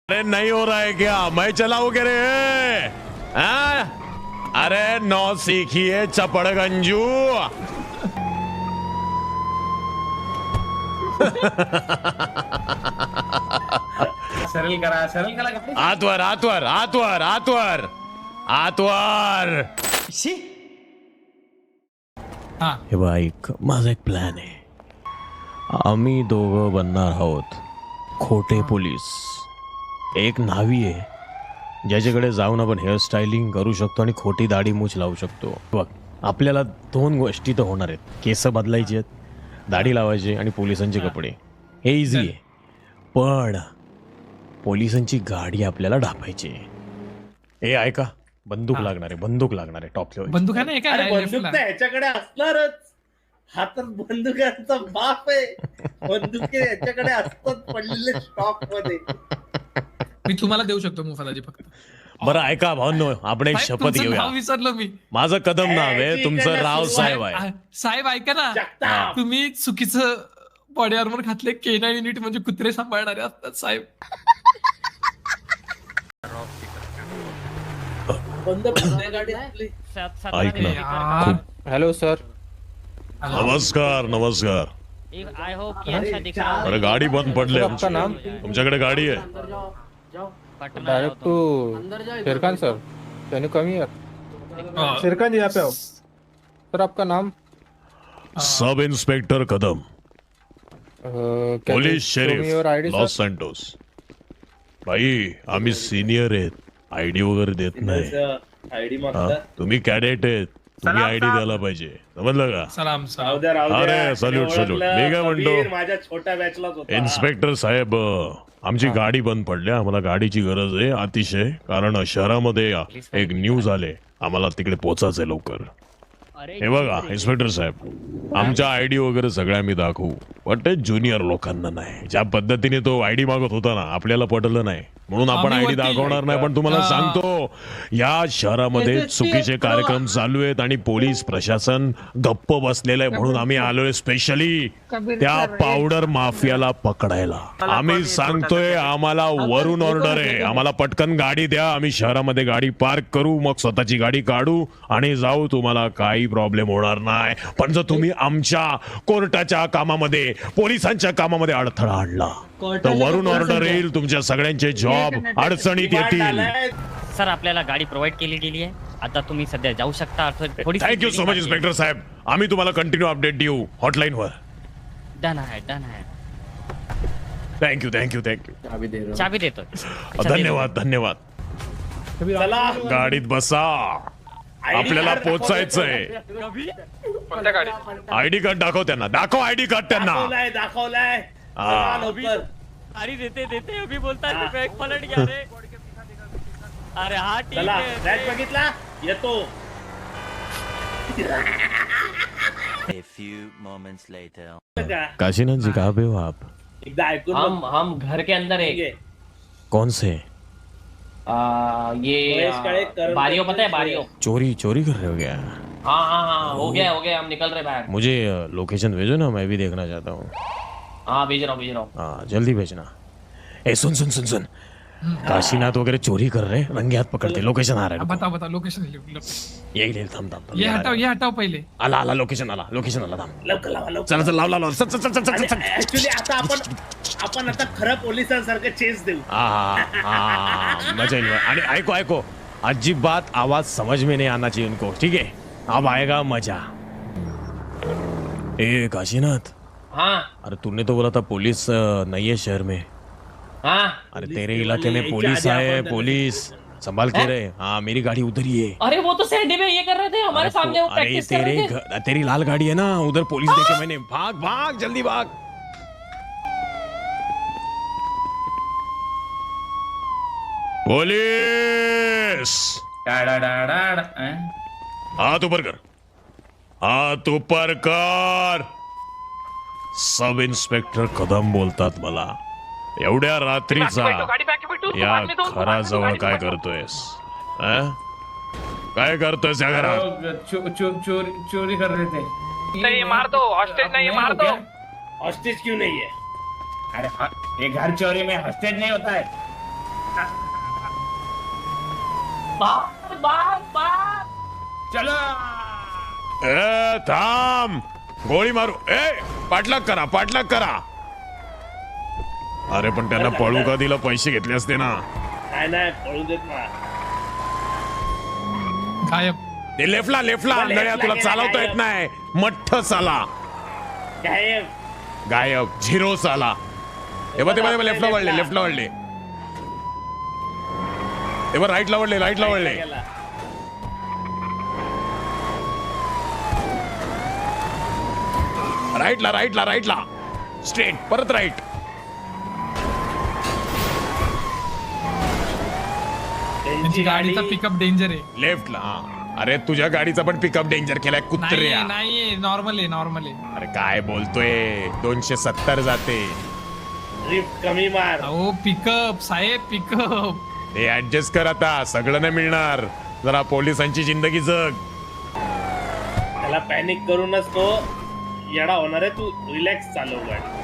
अरे नहीं हो रहा है क्या? मैं चलाऊ के रे? अरे नौ सीखिए चपड़गंजू। सरल करा आतवर आतवर आतवर आतवर आतवर। हे बघ ऐक, माझा एक प्लॅन आहे. आम्ही दोघं बनणार आहोत खोटे पोलीस. एक न्हावी आहे ज्याच्याकडे जाऊन आपण हेअरस्टायलिंग करू शकतो आणि खोटी दाढी मूछ लावू शकतो. बघ आपल्याला दोन गोष्टी तर होणार आहेत. केस बदलायची आहेत, दाढी लावायची आणि पोलिसांचे कपडे. हे इझी आहे. पण पोलिसांची गाडी आपल्याला ढापायची. हे ऐका, बंदूक लागणार आहे, बंदूक लागणार आहे टॉप लेवल. बंदूक आहे ना एका बंदूक तर ह्याच्याकडे असणारच. हा तर बंदुकांचा बाप आहे. बंदुके ह्याच्याकडे असतात पडलेले स्टॉक मध्ये. मी तुम्हाला देऊ शकतो मुफादाजी फक्त. बरं ऐका भावनो, आपण एक साहेब, शपथ तुमचं घेऊया. नाव विसरलो मी. माझं कदम नाव आहे, तुमचं राव साहेब आहे. साहेब ऐका ना, जगताप. तुम्ही चुकीचं बॉडी आर्मर घातले. K9 युनिट म्हणजे कुत्रे सांभाळणारे असतात साहेब. बंद पडते गाडी आपली. ऐक ना, यार. Hello sir. नमस्कार नमस्कार. आई होप कि अच्छा दिख रहा अरे गाडी बंद पडली आपका आमची. नाम? तुमच्याकडे गाडी आहे? Patna direct to Sherkhan sir. Can you come here? Sherkhan ji यहाँ पे आओ. सर आपका नाम? Sub inspector Kadam, police sheriff Los Santos. भाई आम्ही सिनियर आहेत, आयडी वगैरे देत नाही. आयडी हा, मागतात. तुम्ही कॅडेट आहेत, तुम्ही आयडी द्यायला पाहिजे. समजलं का? सलाम राहू सलाम. द्या, राहू द्या. अरे, salute, salute. ओळखलं, मी काय म्हणतो? कबीर माझ्या छोट्या बॅचलाच होता. इन्स्पेक्टर साहेब, आमची गाडी बंद पडली. आम्हाला गाडीची गरज आहे अतिशय, कारण शहरामध्ये एक न्यूज आले. आम्हाला तिकडे पोहोचायचंय लवकर. हे बघा इन्स्पेक्टर साहेब, आमच्या आयडी वगैरे सगळ्या मी दाखवू, पण ते ज्युनियर लोकांना नाही. ज्या पद्धतीने तो आयडी मागत होता ना, आपल्याला पटलं नाही, म्हणून आपण आम्ही आयडी वरती- दाखवणार नाही. पण तुम्हाला हा. सांगतो, या शहरामध्ये चुकीचे कार्यक्रम चालू आहेत आणि पोलीस प्रशासन गप्प बसलेलं आहे. म्हणून आम्ही आलोय स्पेशली त्या पावडर माफियाला पकडायला. आम्ही सांगतोय, आम्हाला वरून ऑर्डर आहे. आम्हाला पटकन गाडी द्या, आम्ही शहरामध्ये गाडी पार्क करू, मग स्वतःची गाडी काढू आणि जाऊ. तुम्हाला काही प्रॉब्लेम होणार नाही. पण जर तुम्ही आमच्या कोर्टाच्या कामामध्ये, पोलिसांच्या कामामध्ये अडथळा आणला तर वरून ऑर्डर येईल. तुमच्या सगळ्यांचे जॉब अडचणीत येतील. सर आपल्याला गाडी प्रोव्हाइड केली गेली आहे. आता तुम्ही सध्या जाऊ शकता. थोडी थँक्यू सो मच इन्स्पेक्टर साहेब. आम्ही तुम्हाला कंटिन्यू अपडेट देऊ हॉटलाईनवर. डन आहे डन आहे. Thank you thank you thank you. चाबी देतो. धन्यवाद धन्यवाद. चला गाडीत बसा, आपल्याला पोचायचंय. आयडी कार्ड दाखव त्यांना, दाखव आयडी कार्ड त्यांना. दाखवलाय. हा. चला लवकर. गाडी देते देते अभी बोलता है बॅग पलट गया रे. अरे हा ठीक चला आहे. बॅग बघितला, येतो. A few moments later. Kashinath जी कहाँ पे हो आप? एकदा ऐकून बघ. हम घर के अंदर है. कौन से? ये महेश काळे, करण बारियों काळे, पता है बारियों? चोरी चोरी कर रहे हो क्या? हाँ हो गया हम निकल रहे बाहर. मुझे लोकेशन भेजो ना, मैं भी देखना चाहता हूँ. हाँ भेज रहा हूँ. हाँ जल्दी भेजना. ए सुन सुन सुन सुन, काशीनाथ वगैरह चोरी कर रहे, रंगे हाथ पकड़ते. लोकेशन आ रहा है. बता बता लोकेशन. यही थांब थांब. ये हटाव पहिले. आला आला लोकेशन आला थांब. लवकर लावा लवकर. चला चला लाव लाव लाव. चल चल चल चल चल. ऍक्च्युली आता आपण आता खरं पोलिसांसारखं चेस देऊ. मजा येईल. आणि ऐको ऐको, अजिबात आवाज समझ में नहीं आना चाहिए उनको, ठीक है? अब आएगा मजा. ए काशीनाथ, हाँ अरे तूने तो बोला था पुलिस नहीं है शहर में. हाँ. अरे तेरे इलाके में पुलिस है, पुलिस संभाल के रहे. हाँ मेरी गाड़ी उधर ही है. अरे वो तो सैंडी में ये कर रहे थे हमारे सामने. वो अरे प्रैक्टिस कर रहे थे. तेरी लाल गाड़ी है ना, उधर पुलिस देखे मैंने. भाग भाग जल्दी भाग. पुलिस, हाथ ऊपर कर, हाथ ऊपर कर. सब इन्स्पेक्टर कदम बोलतात मला. एवढ्या रात्रीचा या घराजवळ काय करतोयस? काय करतोयस या घरात? चोरी कर रहे थे. नहीं मार दो, हॉस्टेज नहीं मार दो. हॉस्टेज क्यों नहीं है? अरे ये घर चोरी में हॉस्टेज नहीं होता है. बाप बाप बाप चलो ए थांब, गोळी मारू. ए पाठलाग करा, पाठलाग करा. अरे पण त्यांना पळू का दिलं, पैसे घेतले असते ना. नाही नाही पळू देत ना. गायब. ते लेफ्टला लेफ्टला लेफ्टला नळ्या, तुला गेला, चालवता येत गायब. नाही. मठ्ठ साला गायब. गायब, झिरो साला. हे बघ, ते बघ, लेफ्टला वळले, लेफ्टला वळले. हे बघ, राईटला वळले, राईटला वळले. गेला. राईटला राईटला राईटला स्ट्रेट, परत राईट. त्यांची गाडीचा पिकअप डेंजर आहे. लेफ्टला. अरे तुझ्या गाडीचा पण पिकअप डेंजर केलाय कुत्र्या. नाही नॉर्मल आहे नॉर्मल आहे. अरे काय बोलतोय, 270 जाते. ड्रिफ्ट कमी मार. अहो पिकअप साहेब पिकअप. ते ऍडजस्ट कर आता, सगळं नाही मिळणार. जरा पोलिसांची जिंदगी जग. त्याला पॅनिक करूनच तो येडा होणार आहे. तू रिलॅक्स चालव गाडी.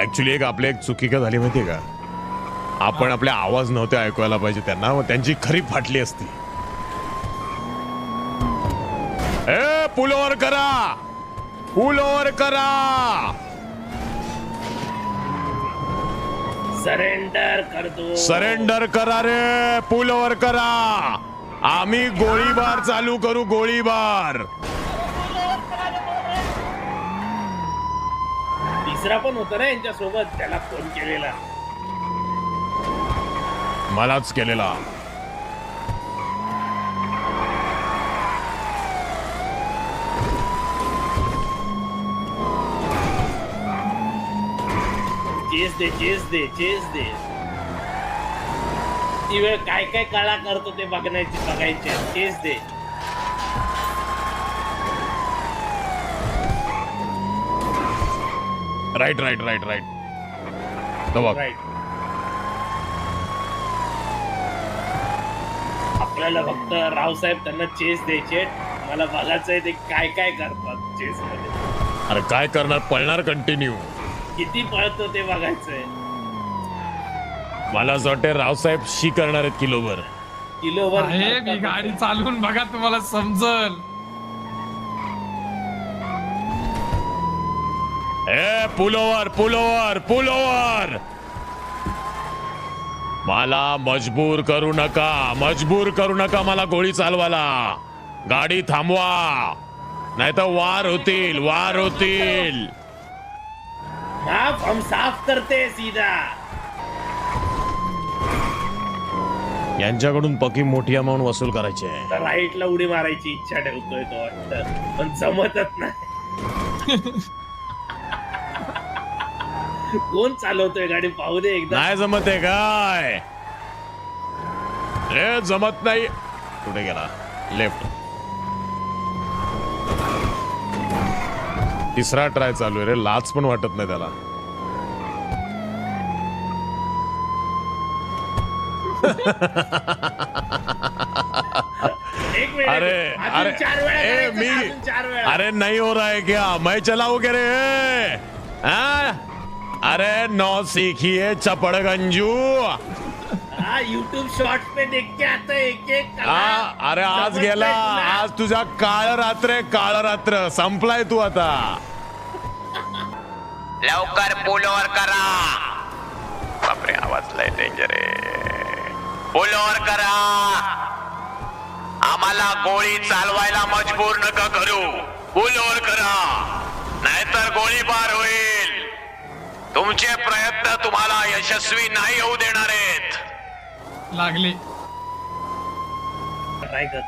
ऍक्च्युली आपली एक चुकी का झाली माहितीये का, आपण आपले आवाज नव्हते ऐकवायला पाहिजे त्यांना, मग त्यांची खरी फाटली असती. ए पुल ओव्हर करा, पुल ओव्हर करा. सरेंडर करतो. सरेंडर करा रे, पुल ओव्हर करा. आम्ही गोळीबार चालू करू, गोळीबार. तिसरा पण होता ना यांच्या सोबत, त्याला फोन केलेला. मलाच केलेला. चेस दे, चेस दे, चेस दे. ती वेळ काय काय कळा करतो ते बघायचे. चेस दे. Right right right right. बघ राईट. आपल्याला फक्त रावसाहेब त्यांना चेस द्यायचे. मला बघायचंय ते काय काय करतात चेस मध्ये. अरे काय करणार, पळणार कंटिन्यू. किती पळतो ते बघायचंय. मला असं वाटतं रावसाहेब शी करणार आहेत किलोभर. किलोवर साहेब ही गाडी चालवून बघा तुम्हाला समजल. ए पुल ओव्हर, पुल ओव्हर, पुल ओव्हर. मला मजबूर करू नका, मजबूर करू नका मला गोळी चालवायला. गाडी थांबवा, नाही तर वार होतील, वार होतील. माफ, हम साफ करते सीधा. यांच्याकडून पकी मोठी अमाऊंट वसूल करायची आहे. तर राईटला उडी मारायची इच्छा ठेवतोय तो वाटतं, पण जमतच नाही. कोण चालवतोय गाडी पाहू दे एकदा. नाही जमत आहे काय रे, जमत नाही. कुठे गेला, लेफ्ट. तिसरा ट्राय चालू आहे रे, लाच पण वाटत नाही त्याला. एक मिनिट. अरे अजून अरे 4 वेळा ए, करायचं, अजून 4 वेळा. अरे नहीं हो रहा है क्या, मैं चलाऊ के रे. हाँ? अरे नौ सीखिए चपड़गंजू. हाँ, YouTube शॉर्ट्स पे देख के आता है एक एक कला. अरे आज जबरदस्त गेला, ना. आज तुझा काळ रात्र आहे, काळ रात्र संपलाय तू आता. लवकर पुल ओव्हर करा. बापरे, आवाज लय डेंजर आहे. पुल ओव्हर करा. आम्हाला गोळी चालवायला मजबूर नका करू. पुल ओव्हर करा, नाहीतर गोळीबार होईल. तुमचे प्रयत्न तुम्हाला यशस्वी नाही होऊ देणार आहेत. लागले. ट्राय कर.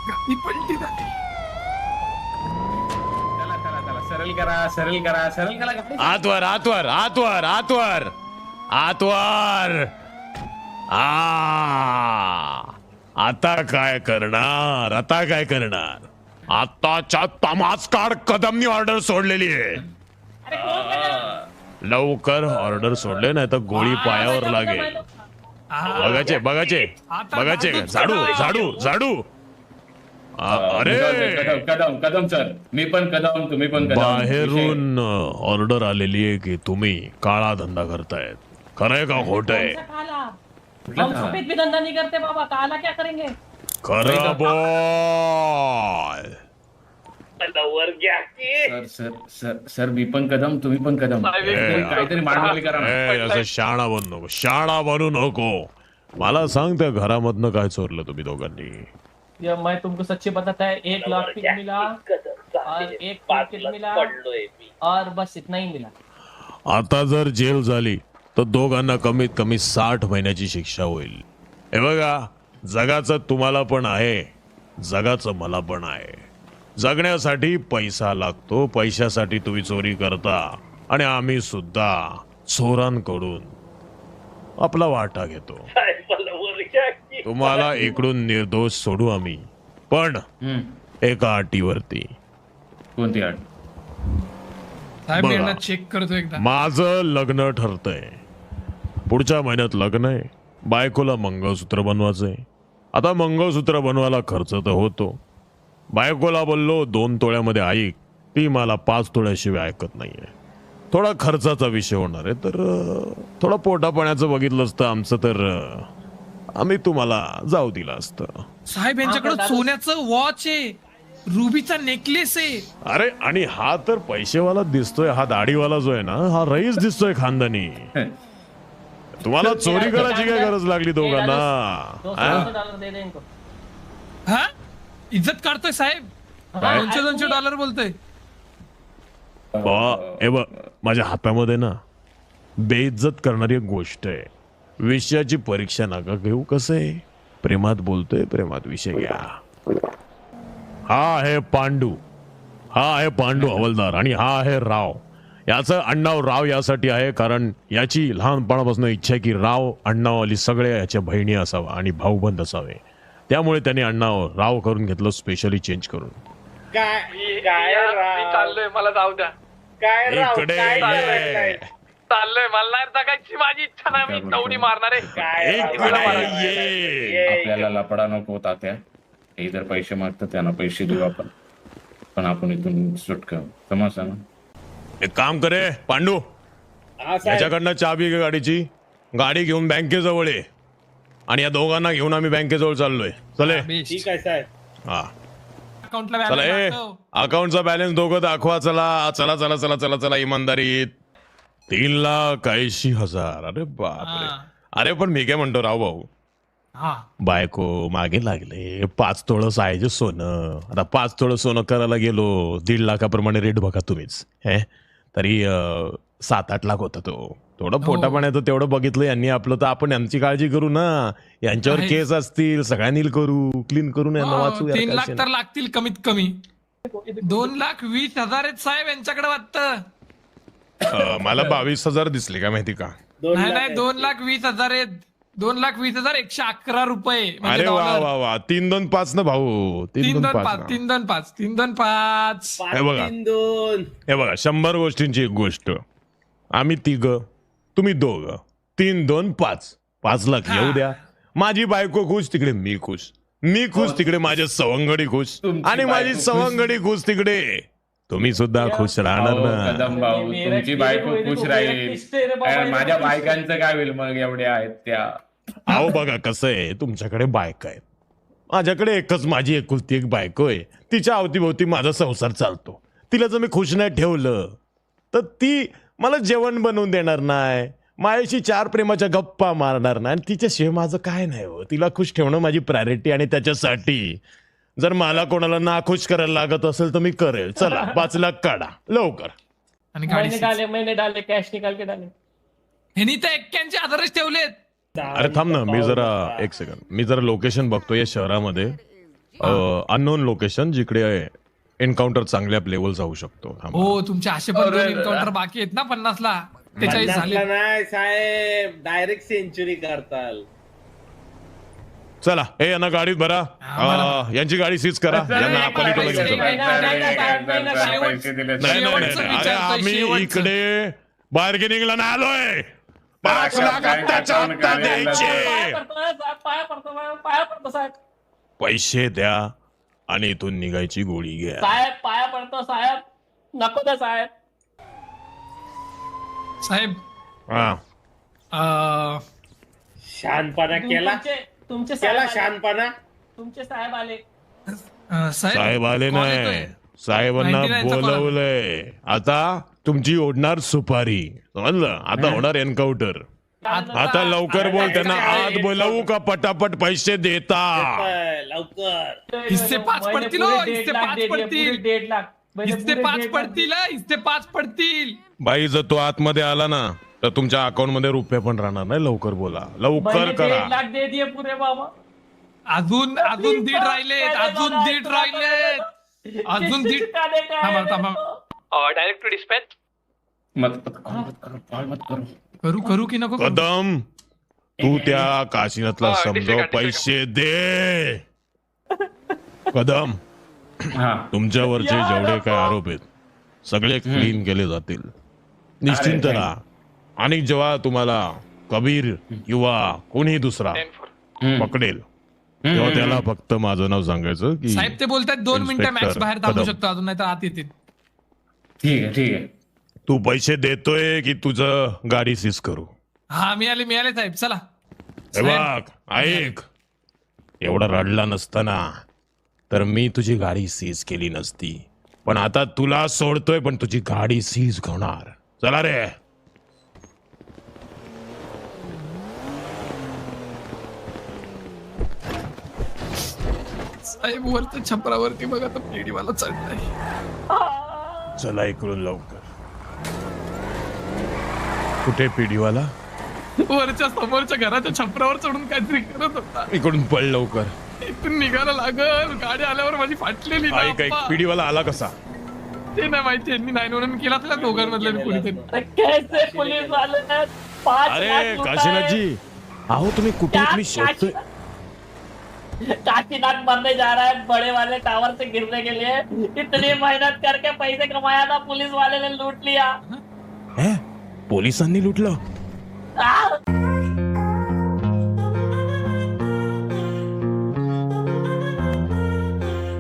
गाडी पलटी झाली. चला चला चला सरळ करा सरळ करा सरळ करा गाडी. आतवर आतवर आतवर आतवर आतवर. आता काय करणार, आता काय करणार. आताच्या तमासकाड कदमनी ऑर्डर सोडलेली आहे. लवकर ऑर्डर सोडले नाही तर गोळी पायावर लागेल. बघायचे बघाचे बघाचे झाडू झाडू झाडू अरे कदम कदम सर, मी पण कदम, तुम्ही पण कदम. बाहेरून ऑर्डर आलेली आहे की तुम्ही काळा धंदा करतायत. खरंय का खोट आहे? हम सफेद भी धंधा नहीं करते बाबा, काला क्या करेंगे? खरं बोल. सर सर सर सर, मी पण कदम, तुम्ही पण कदम. काहीतरी मांडवाली करा ना. असं शाणा बनू नको, शाणा बनू नको. मला सांग त्या घरामधनं काय चोरलं तुम्ही दोघांनी? ये मैं तुमको सच्ची बताता है, 1 लाख पिक मिला और 1 पैकेट मिला और बस इतना ही मिला. आता जर जेल झाली तर दोघांना कमीत कमी 60 महिन्याची शिक्षा होईल. हे बघा, जगाचं तुम्हाला पण आहे, जगाचं मला पण आहे. जगण्यासाठी पैसा लागतो, पैशासाठी तुम्ही चोरी करता आणि आम्ही सुद्धा चोरांकडून आपला वाटा घेतो. तुम्हाला इकडून निर्दोष सोडू आम्ही, पण एका अटीवरती. कोणती अट? साहेब मी बघा. यांना चेक करतो एकदा. माझं लग्न ठरतंय, पुढच्या महिन्यात लग्न आहे. बायकोला मंगळसूत्र बनवायचंय. आता मंगळसूत्र बनवायला खर्च तर होतो. बायकोला बोललो 2 तोळ्यामध्ये ऐक, ती मला 5 तोळ्याशिवाय ऐकत नाहीये. थोडा खर्चाचा विषय होणार आहे, तर थोडा पोटापाण्याचं बघितलं असतं आमचं, तर आम्ही तुम्हाला जाऊ दिलं असतं. साहेब यांच्याकडे सोन्याचं वॉच आहे, रुबीचा नेकलेस आहे. अरे आणि हा तर पैसेवाला दिसतोय, हा दाढीवाला जो आहे ना, हा रईस दिसतोय खानदानी. तुम्हाला चोरी करायची काय गरज लागली दोघांना? $200 दे दे इनको. हा इज्जत काढतोय साहेब. $200 बोलतोय. हे बघ, माझ्या हातामध्ये ना बेइज्जत करणारी एक गोष्ट आहे. विषयाची परीक्षा नका घेऊ. कसं आहे, प्रेमात बोलतोय, प्रेमात विषय घ्या. हा आहे पांडू, हा आहे पांडू हवालदार आणि हा आहे राव. याचं आडनाव राव यासाठी आहे कारण याची लहानपणापासून इच्छा आहे की राव आडनावाली सगळ्या याच्या बहिणी असावा आणि भाऊबंद असावे. त्यामुळे त्याने आडनाव राव करून घेतलं, स्पेशली चेंज करून. चाललोय, मला जाऊ द्या. इकडे ये. चाललोय, मला नाही जगायची माझी इच्छा नाही. मी चौडी मारणार आहे. इकडे ये. आपल्याला लपडा नको तात्या. हे जर पैसे मागतात त्यांना पैसे देऊ आपण, पण आपण इथून सुटका. समजलं ना? एक काम करे पांडू, याच्याकडनं चाबी घे गाडीची. गाडी घेऊन बँकेजवळ ये आणि या दोघांना घेऊन आम्ही बँकेजवळ चाललोय. चले. ठीक आहे साहेब. हा अकाउंटला चला. ए अकाउंटचा बॅलन्स दोघं दाखवा. चला चला चला चला चला चला. इमानदारीत 3,80,000. अरे बापरे. अरे पण मी काय म्हणतो राव भाऊ, बायको मागे लागले 5 तोळं सायचे सोनं. आता 5 तोळं सोनं करायला गेलो, 1.5 लाखाप्रमाणे रेट बघा तुम्हीच. हे तरी 7-8 लाख होता तो. थोडं पोटा पाण्याचं तेवढं बघितलं यांनी आपलं, तर आपण यांची काळजी करू ना. यांच्यावर केस असतील, सगळ्यांनी करू, क्लीन करून यांना वाचू. 3 लाख तर लागतील कमीत कमी. 2,20,000 आहेत साहेब यांच्याकडे वाटतं. मला 22,000 दिसले काय माहिती का? नाही 2,20,000 आहेत. 2,20,111 रुपये. अरे वा वा वा. 3-2-5 ना भाऊ. 3-2-5. 3-2-5 3-2-5. हे बघा, 3-2. हे बघा, 100 गोष्टींची एक गोष्ट. आम्ही 3, तुम्ही 2. 3-2-5. 5 लाख येऊ द्या. माझी बायको खुश, तिकडे मी खुश. मी खुश, तिकडे माझे सवंगडी खुश. आणि माझी सवंगडी खुश, तिकडे तुम्ही सुद्धा खुश राहणार ना. कदम भाऊ, तुमची बायको खुश राहील. माझ्या बायकांचं काय होईल मग? एवढ्या आहेत त्या. अहो बघा कसं आहे, तुमच्याकडे बायका आहेत, माझ्याकडे एकच माझी एकुलती एक बायको आहे. तिच्या अवतीभोवती माझा संसार चालतो. तिला जर मी खुश नाही ठेवलं तर ती मला जेवण बनवून देणार नाही, माझ्याशी 4 प्रेमाच्या गप्पा मारणार नाही. आणि तिच्याशिवाय माझं काय नाही हो. तिला खुश ठेवणं माझी प्रायोरिटी. आणि त्याच्यासाठी जर मला कोणाला नाखुश करायला लागत असेल तर मी करेल. चला 5 लाख काढा लवकर. आणि मैंने डाले कैश निकाल के डाले. ह्यांनी तर 81,000 ठेवलेत. अरे थांब ना, मी जरा 1 सेकंड. मी जरा लोकेशन बघतो या शहरामध्ये, अननोन लोकेशन, जिकडे एन्काउंटर चांगल्या लेवल जाऊ शकतो. हो तुमच्या असे पण 2 एन्काउंटर बाकी आहेत ना 50ला. 43 झाले. नाही साहेब, डायरेक्ट सेंचुरी करताल. चला हे यांना गाडीत भरा. यांची गाडी सीज करा. यांना आपण इकडे घेऊन चला. पैसे दिले. नाही, अरे आम्ही इकडे बार्गेनिंगला नाही आलोय. 5 लाख काय आत्ताच्या कोण आत्ता काय बोलला द्यायचे. पाया पडतो साहेब, पाया पडतो साहेब. पैसे द्या आणि इथून निघायची गोळी घ्या. साहेब पाया पडतो साहेब, नको द्या साहेब. साहेब हा. शहाणपणा केला, तुमचे केला साहेब आले. शहाणपणा. तुमचे साहेब आले. साहेब आले कॉल नाही, येतोय. साहेबांना 99 चा कॉल आला. बोलवलंय. आता तुमची ओढणार सुपारी, समजलं? आता होणार एन्काउंटर. आता लवकर बोल, त्यांना आत बोलवू का पटापट पैसे देता? लवकर हिस्से 5 पडतील हो, पुरे हिस्से 1.5 लाख 5 दे दिए, पडतील. पुरे 1.5 लाख. हिस्से पुरे 5 1.5 लाख पडतील, हिस्से 5 पडतील. बाई जर तो आतमध्ये आला ना तर तुमच्या अकाउंट मध्ये रुपये पण राहणार नाही. लवकर बोला, लवकर मैंने करा. 1.5 लाख दे दिए पूरे बाबा. अजून 1.5 राहिलेत, अजून 1.5 राहिलेत, अजून 1.5. थांबा. Direct to dispatch. मत करो, कॉल मत करो. करू की नको करू? कदम, तू त्या काशीनाथला समजव, पैसे दे. कदम, हा तुमच्यावरचे जेवढे काय आरोप आहेत सगळे क्लीन केले जातील. निश्चिंत अरे, राहा. आणि जेव्हा तुम्हाला कबीर किंवा कोणी दुसरा पकडेल तेव्हा त्याला फक्त माझं नाव सांगायचं की साहेब ते बोलतात 2 मिनिटं मॅक्स इन्स्पेक्टर बाहेर थांबू कदम. शकतो अजून, नाही तर आत येतील. ठीक आहे. तू पैसे देतोय की तुझं गाडी सीज करू? हा मिळाले साहेब, चला. हे बघ, ऐक, एवढा रडला नसताना तर मी तुझी गाडी सीज केली नसती. पण आता तुला सोडतोय पण तुझी गाडी सीज होणार. चला रे. साहेब वरच्या छपरावरती बघा तर पेढीवाला चढलाय. चला इकडून लवकर. कुठे पिढीवाला? वरच्या समोरच्या घराच्या छपरावर चढून काहीतरी करत होता. इकडून पळ लवकर. इथून निघायला लागल, गाडी आल्यावर माझी फाटलेली ना, ऐक अप्पा. पिढीवाला आला कसा? ते नाही माहिती, यांनी 911 केला तुला दोघांमधल्या कोणीतरी. अरे कैसे पुलिस वाले हैं? 5 अरे लाख लूटा है. काशीनाथजी, अहो तुम्ही कुठे? क्या मी शोधतोय. काशीनाथ मरने जा रहा है बड़े वाले टावर से गिरने के लिए. इतनी मेहनत करके पैसे कमाया था, पुलिस वाले ने लूट लिया. पोलिसांनी लुटलं?